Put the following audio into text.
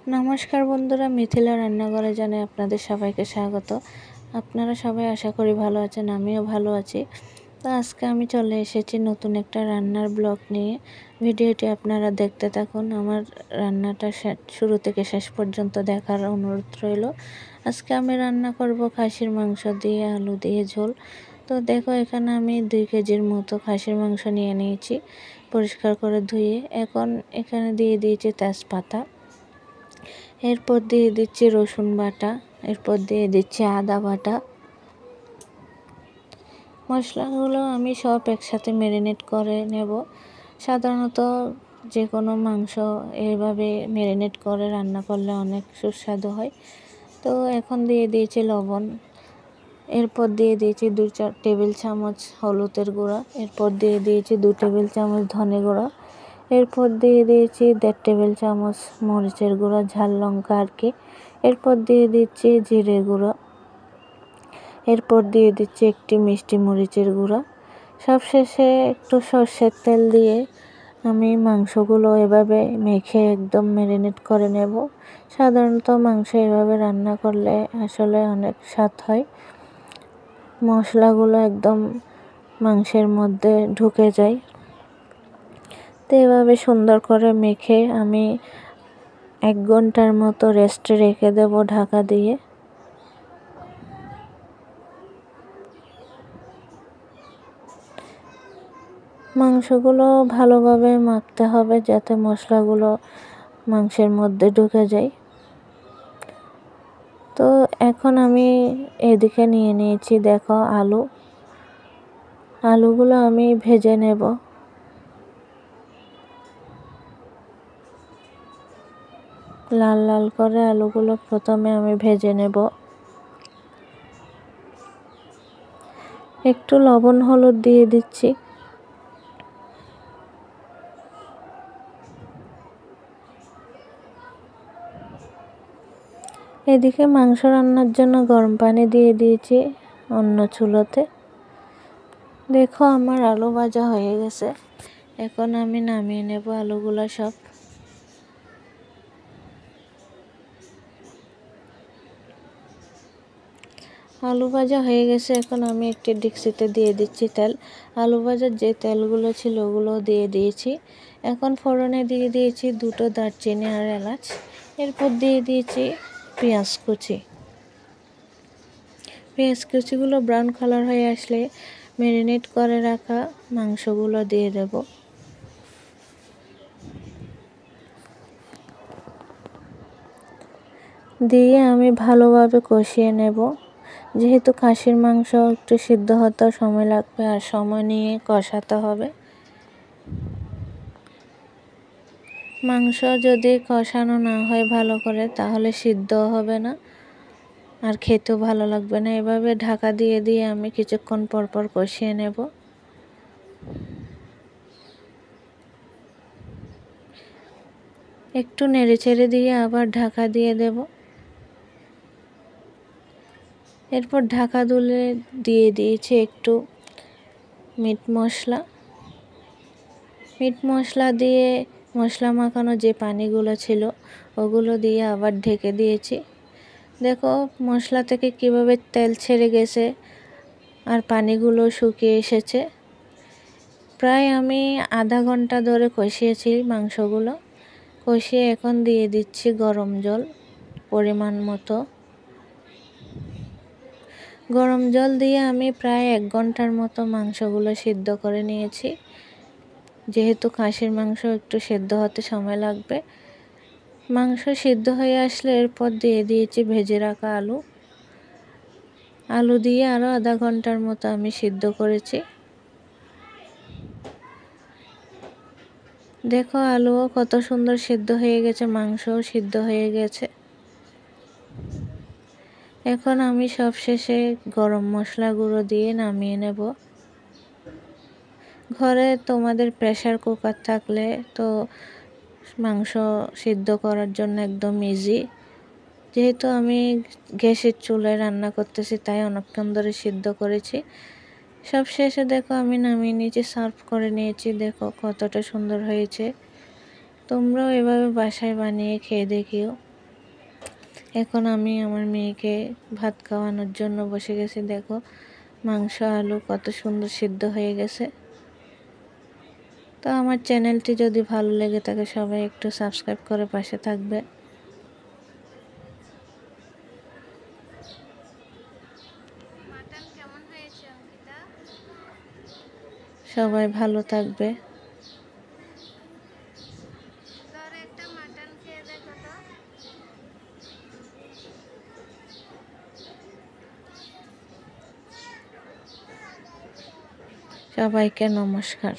নমস্কার বন্ধুরা, মিথিলা রান্নাঘরে জানাই আপনাদের সবাইকে স্বাগত। আপনারা সবাই আশা করি ভালো আছেন, আমিও ভালো আছি। তো আজকে আমি চলে এসেছি নতুন একটা রান্নার ব্লগ নিয়ে। ভিডিওটি আপনারা দেখতে থাকুন। আমার রান্নাটা শুরু থেকে শেষ পর্যন্ত দেখার অনুরোধ রইল। আজকে আমি রান্না করব খাসির মাংস দিয়ে আলু দিয়ে ঝোল। তো দেখো, এখানে আমি 2 কেজির মতো খাসির মাংস নিয়ে নিয়েছি, পরিষ্কার করে ধুয়ে। এখন এখানে দিয়ে দিয়েছি তেজপাতা, এরপর দিয়ে দিচ্ছি রসুন বাটা, এরপর দিয়ে দিচ্ছি আদা বাটা। মশলাগুলো আমি সব একসাথে ম্যারিনেট করে নেব। সাধারণত যে কোনো মাংস এভাবে ম্যারিনেট করে রান্না করলে অনেক সুস্বাদু হয়। তো এখন দিয়ে দিয়েছি লবণ, এরপর দিয়ে দিয়েছি 2-4 টেবিল চামচ হলুদের গুঁড়া, এরপর দিয়ে দিয়েছি 2 টেবিল চামচ ধনে গুঁড়া, এরপর দিয়ে দিয়েছি 1.5 টেবিল চামচ মরিচের গুঁড়া, ঝাল লঙ্কা আর কি। এরপর দিয়ে দিচ্ছি জিরে গুঁড়ো, এরপর দিয়ে দিচ্ছি একটি মিষ্টি মরিচের গুঁড়া। সবশেষে একটু সর্ষের তেল দিয়ে আমি মাংসগুলো এভাবে মেখে একদম ম্যারিনেট করে নেব। সাধারণত মাংস এভাবে রান্না করলে আসলে অনেক স্বাদ হয়। মশলাগুলো একদম মাংসের মধ্যে ঢুকে যায়। তো এভাবে সুন্দর করে মেখে আমি 1 ঘন্টার মতো রেস্টে রেখে দেব ঢাকা দিয়ে। মাংসগুলো ভালোভাবে মাখতে হবে যাতে মশলাগুলো মাংসের মধ্যে ঢুকে যায়। তো এখন আমি এদিকে নিয়ে নিয়েছি, দেখো, আলুগুলো আমি ভেজে নেব। লাল লাল করে আলুগুলো প্রথমে আমি ভেজে নেব। একটু লবণ হলুদ দিয়ে দিচ্ছি। এদিকে মাংস রান্নার জন্য গরম পানি দিয়ে দিয়েছি অন্য চুলোতে। দেখো, আমার আলু ভাজা হয়ে গেছে। এখন আমি নামিয়ে নেব আলুগুলো সব। আলু ভাজা হয়ে গেছে। এখন আমি একটি ডেকচিতে দিয়ে দিচ্ছি তেল। আলু ভাজার যে তেলগুলো ছিল ওগুলো দিয়ে দিয়েছি। এখন ফোড়নে দিয়ে দিয়েছি 2টো দারচিনি আর এলাচ, এরপর দিয়ে দিয়েছি পেঁয়াজ কুচিগুলো ব্রাউন কালার হয়ে আসলে ম্যারিনেট করে রাখা মাংসগুলো দিয়ে দেব। দিয়ে আমি ভালোভাবে কষিয়ে নেব। যেহেতু খাসির মাংস একটু সিদ্ধ হতে সময় লাগবে, আর সময় নিয়ে কষাতে হবে। মাংস যদি কষানো না হয় ভালো করে, তাহলে সিদ্ধ হবে না আর খেতেও ভালো লাগবে না। এভাবে ঢাকা দিয়ে দিয়ে আমি কিছুক্ষণ পর পর কষিয়ে নেব। একটু নেড়েচেড়ে দিয়ে আবার ঢাকা দিয়ে দেব। এরপর ঢাকা তুলে দিয়ে দিয়েছি একটু মিট মশলা দিয়ে মশলা মাখানো যে পানিগুলো ছিল ওগুলো দিয়ে আবার ঢেকে দিয়েছি। দেখো, মশলা থেকে কিভাবে তেল ছেড়ে গেছে আর পানিগুলো শুকিয়ে এসেছে। প্রায় আমি আধা ঘন্টা ধরে কষিয়েছি মাংসগুলো। কষিয়ে এখন দিয়ে দিচ্ছি গরম জল পরিমাণ মতো। গরম জল দিয়ে আমি প্রায় 1 ঘন্টার মতো মাংসগুলো সিদ্ধ করে নিয়েছি। যেহেতু খাসির মাংস একটু সিদ্ধ হতে সময় লাগবে। মাংস সিদ্ধ হয়ে আসলে এরপর দিয়ে দিয়েছি ভেজে রাখা আলু দিয়ে আরও আধা ঘন্টার মতো আমি সিদ্ধ করেছি। দেখো, আলুও কত সুন্দর সিদ্ধ হয়ে গেছে, মাংসও সিদ্ধ হয়ে গেছে। এখন আমি সবশেষে গরম মশলা গুঁড়ো দিয়ে নামিয়ে নেব। ঘরে তোমাদের প্রেসার কুকার থাকলে তো মাংস সিদ্ধ করার জন্য একদম ইজি। যেহেতু আমি গ্যাসের চুলায় রান্না করতেছি, তাই অনেকক্ষণ ধরে সিদ্ধ করেছি। সবশেষে দেখো, আমি নামিয়ে নিয়েছি, সার্ভ করে নিয়েছি। দেখো কতটা সুন্দর হয়েছে। তোমরাও এভাবে বাসায় বানিয়ে খেয়ে দেখিও। এখন আমি আমার মেয়েকে ভাত খাওয়ানোর জন্য বসে গেছি। দেখো মাংস আলু কত সুন্দর সিদ্ধ হয়ে গেছে। তো আমার চ্যানেলটি যদি ভালো লেগে থাকে সবাই একটু সাবস্ক্রাইব করে পাশে থাকবে। মাটন কেমন হয়েছে অঙ্কিতা? সবাই ভালো থাকবে। ধর একটা মাটন খেয়ে দেখো তো। সবাইকে নমস্কার।